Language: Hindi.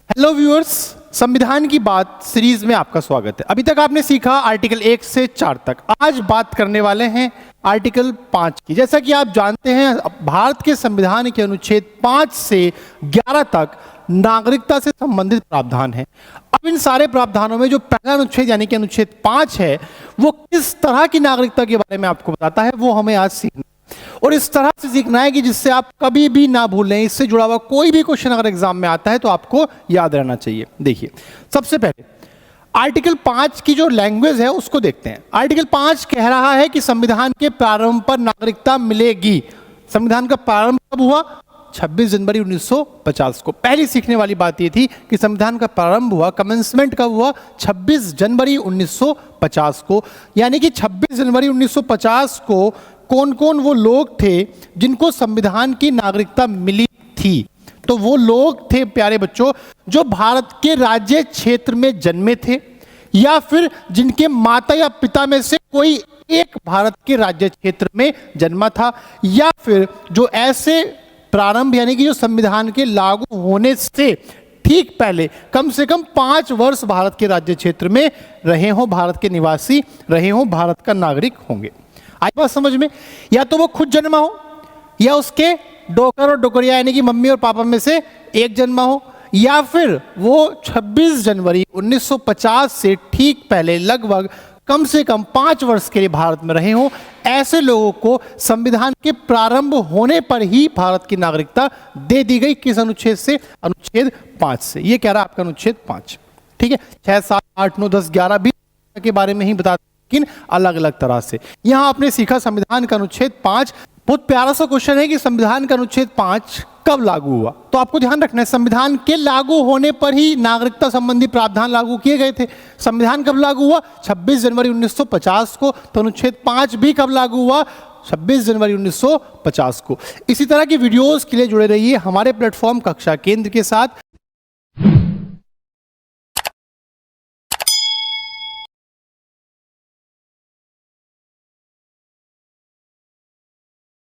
हेलो व्यूअर्स, संविधान की बात सीरीज में आपका स्वागत है। अभी तक आपने सीखा आर्टिकल 1 से 4 तक। आज बात करने वाले हैं आर्टिकल 5 की। जैसा कि आप जानते हैं, भारत के संविधान के अनुच्छेद 5 से 11 तक नागरिकता से संबंधित प्रावधान है। अब इन सारे प्रावधानों में जो पहला अनुच्छेद यानी कि अनुच्छेद 5 है, वो किस तरह की नागरिकता के बारे में आपको बताता है, वो हमें आज सीखना और इस तरह से सीखना है कि जिससे आप कभी भी ना भूलें। इससे जुड़ा हुआ कोई भी क्वेश्चन अगर एग्जाम में आता है तो आपको याद रहना चाहिए। देखिए, सबसे पहले आर्टिकल 5 की जो लैंग्वेज है उसको देखते हैं। आर्टिकल 5 कह रहा है कि संविधान के प्रारंभ पर नागरिकता मिलेगी। संविधान का प्रारंभ कब हुआ? 26 जनवरी 1950 को। पहली सीखने वाली बात यह थी कि संविधान का प्रारंभ हुआ, कमेंसमेंट कब हुआ? 26 जनवरी 1950 को। यानी कि 26 जनवरी 1950 को कौन कौन वो लोग थे जिनको संविधान की नागरिकता मिली थी? तो वो लोग थे प्यारे बच्चों, जो भारत के राज्य क्षेत्र में जन्मे थे या फिर जिनके माता या पिता में से कोई एक भारत के राज्य क्षेत्र में जन्मा था, या फिर जो ऐसे प्रारंभ यानी कि जो संविधान के लागू होने से ठीक पहले कम से कम 5 वर्ष भारत के राज्य क्षेत्र में रहे हों, भारत के निवासी रहे हों, भारत का नागरिक होंगे। आई बात समझ में? या तो वो खुद जन्मा हो, या उसके डोकर और डोकरिया यानी कि मम्मी और पापा में से एक जन्मा हो, या फिर वो 26 जनवरी 1950 से ठीक पहले लगभग कम से कम 5 वर्ष के लिए भारत में रहे हों। ऐसे लोगों को संविधान के प्रारंभ होने पर ही भारत की नागरिकता दे दी गई। किस अनुच्छेद से? अनुच्छेद 5 से। ये कह रहा है आपका अनुच्छेद 5। ठीक है, 6, 7, 8, 9, 10, 11 भी के बारे में ही बता, लेकिन अलग अलग तरह से। यहां आपने सीखा संविधान का अनुच्छेद 5। बहुत प्यारा सा क्वेश्चन है कि संविधान का अनुच्छेद 5 कब लागू हुआ? तो आपको ध्यान रखना है, संविधान के लागू होने पर ही नागरिकता संबंधी प्रावधान लागू किए गए थे। संविधान कब लागू हुआ? 26 जनवरी 1950 को। तो अनुच्छेद 5 भी कब लागू हुआ? 26 जनवरी 1950 को। इसी तरह की वीडियोस के लिए जुड़े रहिए हमारे प्लेटफॉर्म कक्षा केंद्र के साथ।